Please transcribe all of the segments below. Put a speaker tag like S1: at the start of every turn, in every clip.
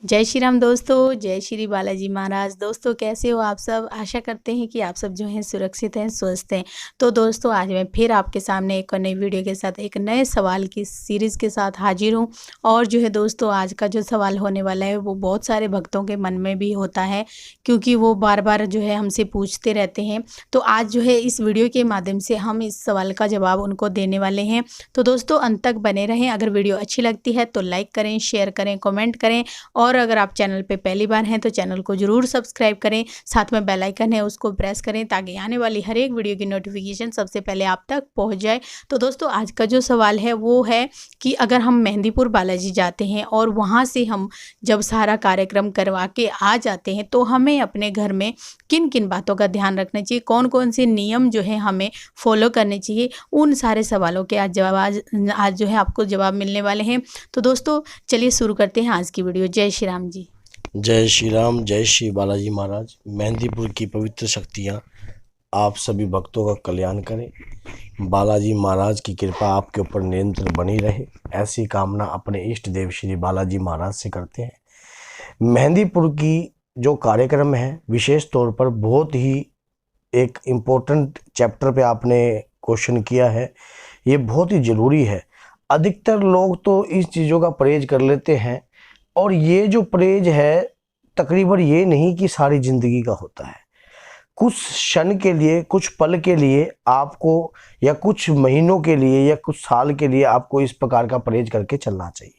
S1: जय श्री राम दोस्तों, जय श्री बालाजी महाराज। दोस्तों कैसे हो आप सब? आशा करते हैं कि आप सब जो हैं सुरक्षित हैं, स्वस्थ हैं। तो दोस्तों आज मैं फिर आपके सामने एक नई वीडियो के साथ एक नए सवाल की सीरीज़ के साथ हाजिर हूँ। और जो है दोस्तों आज का जो सवाल होने वाला है वो बहुत सारे भक्तों के मन में भी होता है, क्योंकि वो बार बार जो है हमसे पूछते रहते हैं। तो आज जो है इस वीडियो के माध्यम से हम इस सवाल का जवाब उनको देने वाले हैं। तो दोस्तों अंत तक बने रहें। अगर वीडियो अच्छी लगती है तो लाइक करें, शेयर करें, कमेंट करें। और अगर आप चैनल पे पहली बार हैं तो चैनल को ज़रूर सब्सक्राइब करें। साथ में बेल आइकन है उसको प्रेस करें ताकि आने वाली हर एक वीडियो की नोटिफिकेशन सबसे पहले आप तक पहुंच जाए। तो दोस्तों आज का जो सवाल है वो है कि अगर हम मेहंदीपुर बालाजी जाते हैं और वहाँ से हम जब सारा कार्यक्रम करवा के आ जाते हैं तो हमें अपने घर में किन किन बातों का ध्यान रखना चाहिए, कौन कौन से नियम जो है हमें फॉलो करने चाहिए, उन सारे सवालों के आज जो है आपको जवाब मिलने वाले हैं। तो दोस्तों चलिए शुरू करते हैं आज की वीडियो। जय श्री राम जी।
S2: जय श्री राम, जय श्री बालाजी महाराज। मेहंदीपुर की पवित्र शक्तियाँ आप सभी भक्तों का कल्याण करें। बालाजी महाराज की कृपा आपके ऊपर निरंतर बनी रहे, ऐसी कामना अपने इष्ट देव श्री बालाजी महाराज से करते हैं। मेहंदीपुर की जो कार्यक्रम है विशेष तौर पर बहुत ही एक इम्पोर्टेंट चैप्टर पे आपने क्वेश्चन किया है, ये बहुत ही ज़रूरी है। अधिकतर लोग तो इस चीज़ों का परहेज कर लेते हैं और ये जो परहेज है तकरीबन ये नहीं कि सारी ज़िंदगी का होता है। कुछ क्षण के लिए, कुछ पल के लिए आपको, या कुछ महीनों के लिए, या कुछ साल के लिए आपको इस प्रकार का परहेज करके चलना चाहिए।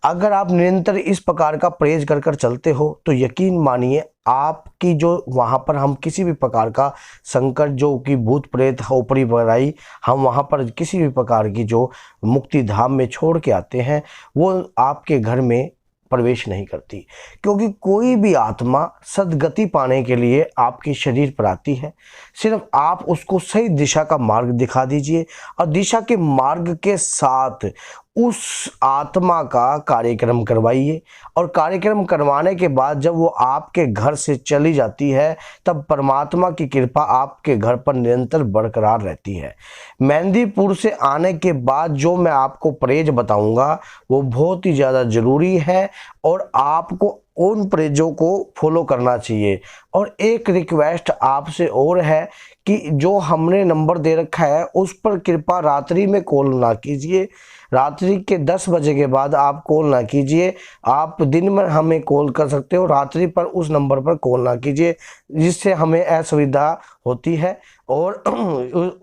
S2: अगर आप निरंतर इस प्रकार का परहेज कर कर चलते हो तो यकीन मानिए आपकी जो वहाँ पर हम किसी भी प्रकार का संकट, जो कि भूत प्रेत ऊपरी बुराई, हम वहाँ पर किसी भी प्रकार की जो मुक्ति धाम में छोड़ के आते हैं वो आपके घर में प्रवेश नहीं करती। क्योंकि कोई भी आत्मा सद्गति पाने के लिए आपके शरीर पर आती है। सिर्फ आप उसको सही दिशा का मार्ग दिखा दीजिए और दिशा के मार्ग के साथ उस आत्मा का कार्यक्रम करवाइए। और कार्यक्रम करवाने के बाद जब वो आपके घर से चली जाती है तब परमात्मा की कृपा आपके घर पर निरंतर बरकरार रहती है। मेहंदीपुर से आने के बाद जो मैं आपको परहेज बताऊंगा वो बहुत ही ज़्यादा ज़रूरी है और आपको उन परहेजों को फॉलो करना चाहिए। और एक रिक्वेस्ट आपसे और है कि जो हमने नंबर दे रखा है उस पर कृपा रात्रि में कॉल ना कीजिए। रात्रि के 10 बजे के बाद आप कॉल ना कीजिए। आप दिन में हमें कॉल कर सकते हो, रात्रि पर उस नंबर पर कॉल ना कीजिए, जिससे हमें असुविधा होती है और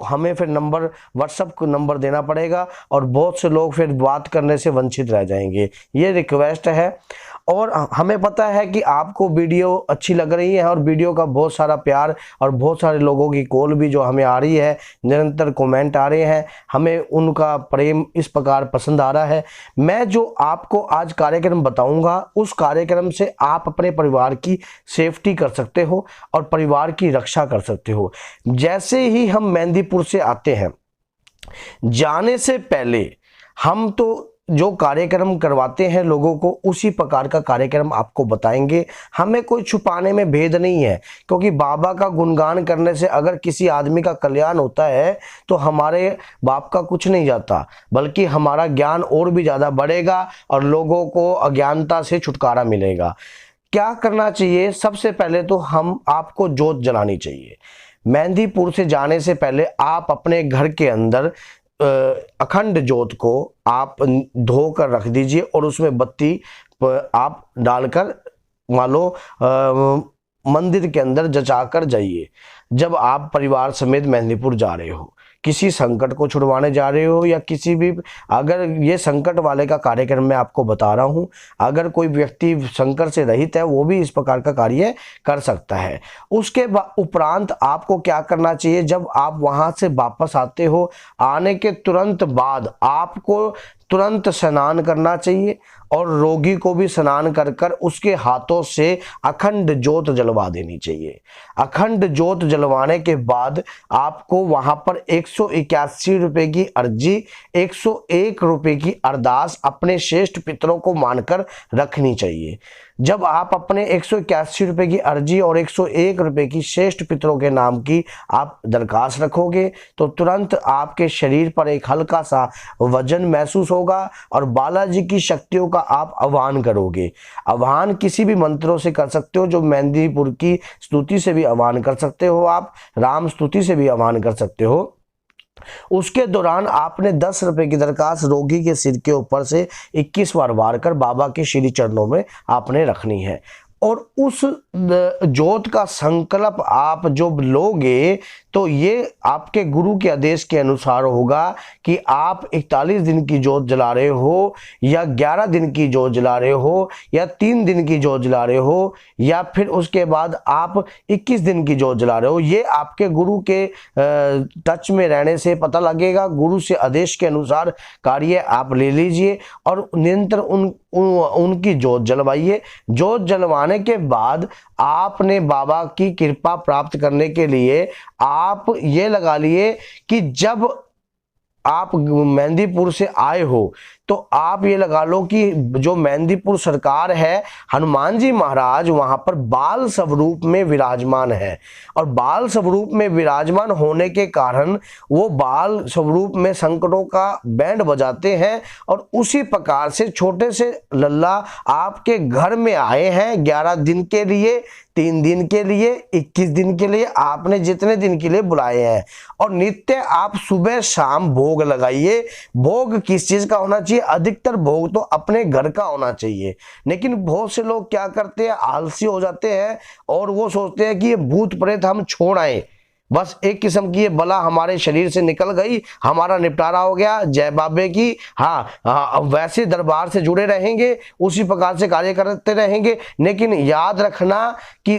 S2: हमें फिर नंबर, व्हाट्सएप को नंबर देना पड़ेगा और बहुत से लोग फिर बात करने से वंचित रह जाएंगे। ये रिक्वेस्ट है। और हमें पता है कि आपको वीडियो अच्छी लग रही है और वीडियो का बहुत सारा प्यार और बहुत सारे लोगों की कॉल भी जो हमें आ रही है, निरंतर कमेंट आ रहे हैं, हमें उनका प्रेम इस प्रकार पसंद आ रहा है। मैं जो आपको आज कार्यक्रम बताऊंगा उस कार्यक्रम से आप अपने परिवार की सेफ्टी कर सकते हो और परिवार की रक्षा कर सकते हो। जैसे ही हम मेहंदीपुर से आते हैं, जाने से पहले हम तो जो कार्यक्रम करवाते हैं लोगों को उसी प्रकार का कार्यक्रम आपको बताएंगे। हमें कोई छुपाने में भेद नहीं है, क्योंकि बाबा का गुणगान करने से अगर किसी आदमी का कल्याण होता है तो हमारे बाप का कुछ नहीं जाता, बल्कि हमारा ज्ञान और भी ज़्यादा बढ़ेगा और लोगों को अज्ञानता से छुटकारा मिलेगा। क्या करना चाहिए? सबसे पहले तो हम आपको जोत जलानी चाहिए। मेहंदीपुर से जाने से पहले आप अपने घर के अंदर अखंड जोत को आप धोकर रख दीजिए और उसमें बत्ती आप डालकर मान लो मंदिर के अंदर जचाकर जाइए। जब आप परिवार समेत मेहंदीपुर जा रहे हो, किसी संकट को छुड़वाने जा रहे हो या किसी भी, अगर ये संकट वाले का कार्यक्रम मैं आपको बता रहा हूँ, अगर कोई व्यक्ति संकट से रहित है वो भी इस प्रकार का कार्य कर सकता है। उसके उपरांत आपको क्या करना चाहिए? जब आप वहाँ से वापस आते हो, आने के तुरंत बाद आपको तुरंत स्नान करना चाहिए और रोगी को भी स्नान कर कर उसके हाथों से अखंड जोत जलवा देनी चाहिए। अखंड जोत जलवाने के बाद आपको वहां पर 181 रुपए की अर्जी, 101 रुपए की अरदास अपने श्रेष्ठ पितरों को मानकर रखनी चाहिए। जब आप अपने 181 रुपये की अर्जी और 101 रुपये की श्रेष्ठ पितरों के नाम की आप दरखास्त रखोगे तो तुरंत आपके शरीर पर एक हल्का सा वजन महसूस होगा और बालाजी की शक्तियों का आप आह्वान करोगे। आह्वान किसी भी मंत्रों से कर सकते हो, जो मेहंदीपुर की स्तुति से भी आह्वान कर सकते हो, आप राम स्तुति से भी आह्वान कर सकते हो। उसके दौरान आपने 10 रुपए की दरखास्त रोगी के सिर के ऊपर से 21 बार वार कर बाबा के श्री चरणों में आपने रखनी है और उस जोत का संकल्प आप जो लोगे तो ये आपके गुरु के आदेश के अनुसार होगा कि आप 41 दिन की जोत जला रहे हो या 11 दिन की जोत जला रहे हो या 3 दिन की जोत जला रहे हो या फिर उसके बाद आप 21 दिन की जोत जला रहे हो। ये आपके गुरु के टच में रहने से पता लगेगा। गुरु से आदेश के अनुसार कार्य आप ले लीजिए और निरंतर उनकी जोत जलवाइए। जोत जलवाने के बाद आपने बाबा की कृपा प्राप्त करने के लिए आप ये लगा लिए कि जब आप मेहंदीपुर से आए हो तो आप ये लगा लो कि जो मेहंदीपुर सरकार है, हनुमान जी महाराज वहां पर बाल स्वरूप में विराजमान है और बाल स्वरूप में विराजमान होने के कारण वो बाल स्वरूप में शंकरों का बैंड बजाते हैं और उसी प्रकार से छोटे से लल्ला आपके घर में आए हैं 11 दिन के लिए, 3 दिन के लिए, 21 दिन के लिए, आपने जितने दिन के लिए बुलाए हैं। और नित्य आप सुबह शाम भोग लगाइए। भोग किस चीज का होना चाहिए? अधिकतर भोग तो अपने घर का होना चाहिए, लेकिन बहुत से लोग क्या करते हैं, आलसी हो जाते हैं और वो सोचते हैं कि ये भूत प्रेत हम छोड़ आए, बस एक किस्म की ये बला हमारे शरीर से निकल गई, हमारा निपटारा हो गया, जय बाबे की। हाँ, वैसे दरबार से जुड़े रहेंगे, उसी प्रकार से कार्य करते रहेंगे, लेकिन याद रखना कि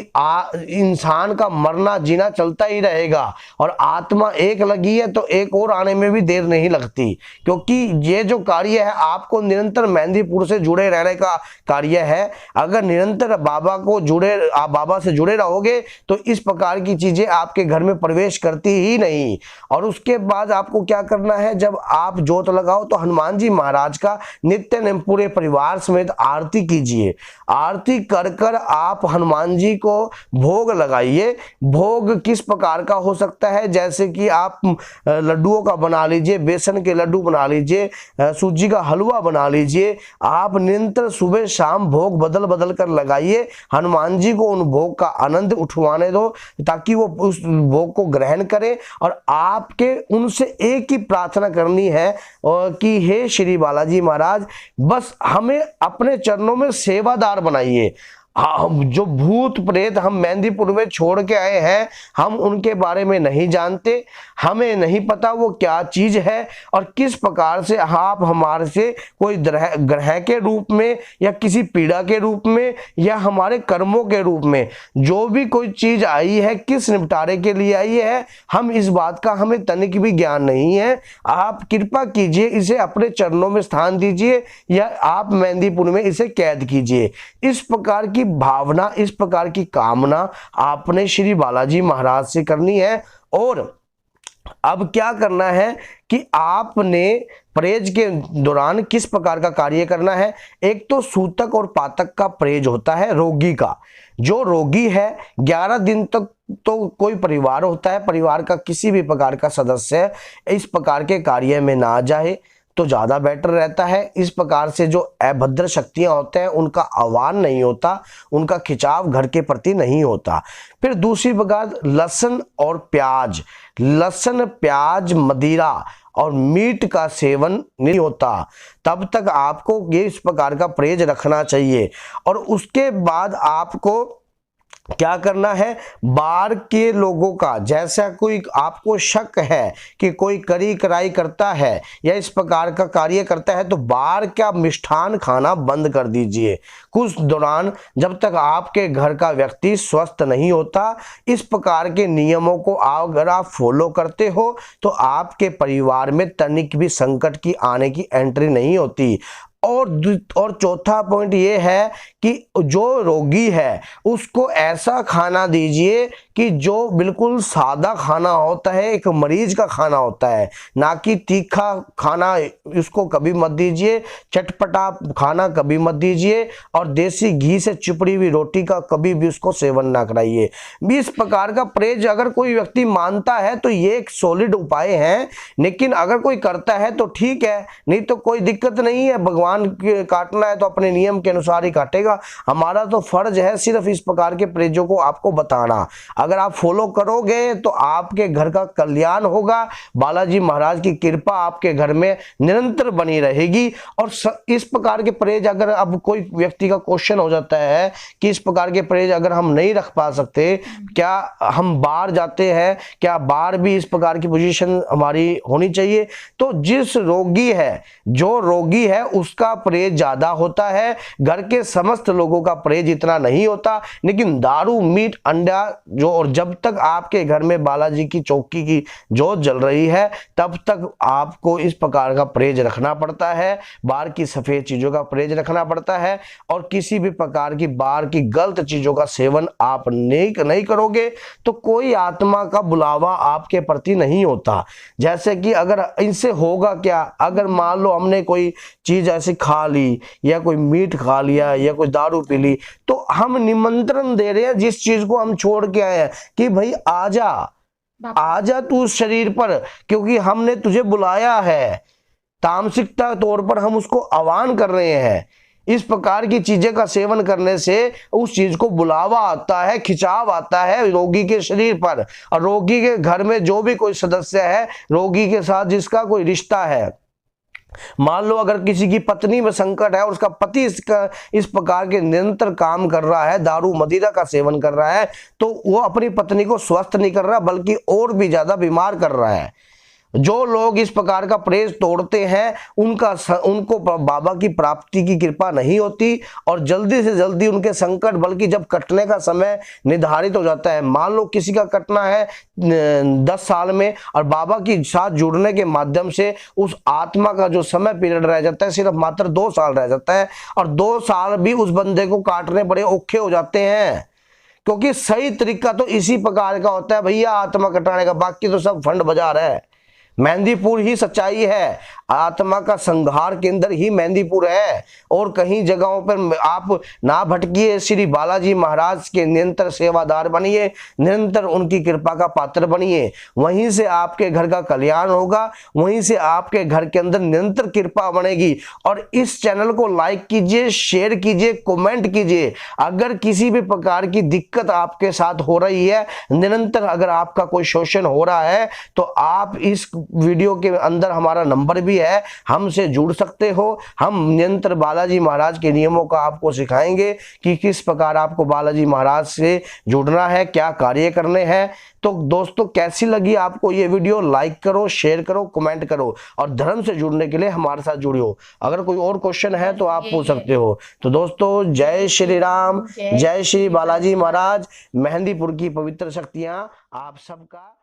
S2: इंसान का मरना जीना चलता ही रहेगा और आत्मा एक लगी है तो एक और आने में भी देर नहीं लगती, क्योंकि ये जो कार्य है आपको निरंतर मेहंदीपुर से जुड़े रहने का कार्य है। अगर निरंतर आप बाबा से जुड़े रहोगे तो इस प्रकार की चीजें आपके घर में प्रवेश करती ही नहीं। और उसके बाद आपको क्या करना है, जब आप जोत लगाओ तो हनुमान जी महाराज का नित्य नेम पूरे परिवार समेत आरती कीजिए। आरती कर कर आप हनुमान जी को भोग लगाइए। भोग किस प्रकार का हो सकता है, जैसे कि आप लड्डुओं का बना लीजिए, बेसन के लड्डू बना लीजिए, सूजी का हलवा बना लीजिए। आप निरंतर सुबह शाम भोग बदल बदल कर लगाइए। हनुमान जी को उन भोग का आनंद उठवाने दो ताकि वो उस भोग को ग्रहण करें और आपके उनसे एक ही प्रार्थना करनी है कि हे श्री बालाजी महाराज, बस हमें अपने चरणों में सेवादार बनाइए। जो भूत प्रेत हम मेहंदीपुर में छोड़ के आए हैं, हम उनके बारे में नहीं जानते, हमें नहीं पता वो क्या चीज है और किस प्रकार से आप हमारे से कोई ग्रह के रूप में या किसी पीड़ा के रूप में या हमारे कर्मों के रूप में जो भी कोई चीज आई है, किस निपटारे के लिए आई है, हम इस बात का हमें तनिक भी ज्ञान नहीं है। आप कृपा कीजिए, इसे अपने चरणों में स्थान दीजिए या आप मेहंदीपुर में इसे कैद कीजिए। इस प्रकार की भावना, इस प्रकार की कामना आपने श्री बालाजी महाराज से करनी है। और अब क्या करना है कि आपने परहेज के दौरान किस प्रकार का कार्य करना है। एक तो सूतक और पातक का परहेज होता है रोगी का। जो रोगी है 11 दिन तक तो कोई परिवार होता है, परिवार का किसी भी प्रकार का सदस्य इस प्रकार के कार्य में ना जाए तो ज़्यादा बेटर रहता है। इस प्रकार से जो अभद्र शक्तियां होते हैं उनका आह्वान नहीं होता, उनका खिंचाव घर के प्रति नहीं होता। फिर दूसरी प्रकार लहसुन और प्याज, लहसुन प्याज मदिरा और मीट का सेवन नहीं होता, तब तक आपको ये इस प्रकार का परहेज रखना चाहिए। और उसके बाद आपको क्या करना है, बाहर के लोगों का जैसा कोई आपको शक है कि कोई करी कराई करता है या इस प्रकार का कार्य करता है तो बाहर का मिष्ठान खाना बंद कर दीजिए कुछ दौरान, जब तक आपके घर का व्यक्ति स्वस्थ नहीं होता। इस प्रकार के नियमों को अगर आप फॉलो करते हो तो आपके परिवार में तनिक भी संकट की आने की एंट्री नहीं होती। और चौथा पॉइंट ये है कि जो रोगी है उसको ऐसा खाना दीजिए कि जो बिल्कुल सादा खाना होता है, एक मरीज का खाना होता है, ना कि तीखा खाना उसको कभी मत दीजिए, चटपटा खाना कभी मत दीजिए, और देसी घी से चिपड़ी हुई रोटी का कभी भी उसको सेवन ना कराइए। इस प्रकार का परहेज अगर कोई व्यक्ति मानता है तो ये एक सॉलिड उपाय है, लेकिन अगर कोई करता है तो ठीक है, नहीं तो कोई दिक्कत नहीं है। भगवान काटना है तो अपने नियम के अनुसार ही काटेगा। हमारा तो फर्ज है सिर्फ इस प्रकार के परहेजों को आपको बताना। अगर आप फॉलो करोगे तो आपके घर का कल्याण होगा, बालाजी महाराज की कृपा आपके घर में निरंतर बनी रहेगी। और इस प्रकार के परहेज अगर अब कोई व्यक्ति का क्वेश्चन हो जाता है कि इस प्रकार के परहेज अगर हम नहीं रख पा सकते, क्या हम बाहर जाते हैं, क्या बाहर भी इस प्रकार की पोजीशन हमारी होनी चाहिए? तो जिस रोगी है, जो रोगी है उसका परहेज ज्यादा होता है, घर के समस्त लोगों का परहेज इतना नहीं होता। लेकिन दारू, मीट, अंडा जो, और जब तक आपके घर में बालाजी की चौकी की जोत जल रही है तब तक आपको इस प्रकार का परहेज रखना पड़ता है। बाहर की सफेद चीजों का परहेज रखना पड़ता है, और किसी भी प्रकार की बाहर की गलत चीजों का सेवन आप नहीं करोगे तो कोई आत्मा का बुलावा आपके प्रति नहीं होता। जैसे कि अगर इनसे होगा क्या, अगर मान लो हमने कोई चीज ऐसी खा ली या कोई मीट खा लिया या कोई दारू पी ली, तो हम निमंत्रण दे रहे हैं जिस चीज को हम छोड़ के आए हैं कि भाई आजा तू उस शरीर पर, क्योंकि हमने तुझे बुलाया है। तामसिकता तौर पर हम उसको आह्वान कर रहे हैं। इस प्रकार की चीजें का सेवन करने से उस चीज को बुलावा आता है, खिंचाव आता है रोगी के शरीर पर। और रोगी के घर में जो भी कोई सदस्य है, रोगी के साथ जिसका कोई रिश्ता है, मान लो अगर किसी की पत्नी में संकट है और उसका पति इस प्रकार के निरंतर काम कर रहा है, दारू मदिरा का सेवन कर रहा है, तो वो अपनी पत्नी को स्वस्थ नहीं कर रहा बल्कि और भी ज्यादा बीमार कर रहा है। जो लोग इस प्रकार का परहेज तोड़ते हैं उनको बाबा की प्राप्ति की कृपा नहीं होती, और जल्दी से जल्दी उनके संकट, बल्कि जब कटने का समय निर्धारित हो जाता है, मान लो किसी का कटना है 10 साल में, और बाबा के साथ जुड़ने के माध्यम से उस आत्मा का जो समय पीरियड रह जाता है सिर्फ मात्र 2 साल रह जाता है, और 2 साल भी उस बंदे को काटने बड़े औखे हो जाते हैं। क्योंकि सही तरीका तो इसी प्रकार का होता है भैया आत्मा कटाने का, बाकी तो सब फंड बाजार है। मेहंदीपुर ही सच्चाई है, आत्मा का संहार केंद्र ही मेहंदीपुर है, और कहीं जगहों पर आप ना भटकिए। श्री बालाजी महाराज के निरंतर सेवादार बनिए, निरंतर उनकी कृपा का पात्र बनिए, वहीं से आपके घर का कल्याण होगा, वहीं से आपके घर के अंदर निरंतर कृपा बनेगी। और इस चैनल को लाइक कीजिए, शेयर कीजिए, कमेंट कीजिए। अगर किसी भी प्रकार की दिक्कत आपके साथ हो रही है, निरंतर अगर आपका कोई शोषण हो रहा है, तो आप इस वीडियो के अंदर हमारा नंबर भी है, हमसे जुड़ सकते हो। हम निरंतर बालाजी महाराज के नियमों का आपको सिखाएंगे कि किस प्रकार आपको बालाजी महाराज से जुड़ना है, क्या कार्य करने हैं। तो दोस्तों कैसी लगी आपको ये वीडियो? लाइक करो, शेयर करो, कमेंट करो, और धर्म से जुड़ने के लिए हमारे साथ जुड़ियो। अगर कोई और क्वेश्चन है तो आप पूछ सकते हो। तो दोस्तों जय श्री राम, जय श्री बालाजी महाराज। मेहंदीपुर की पवित्र शक्तियां आप सबका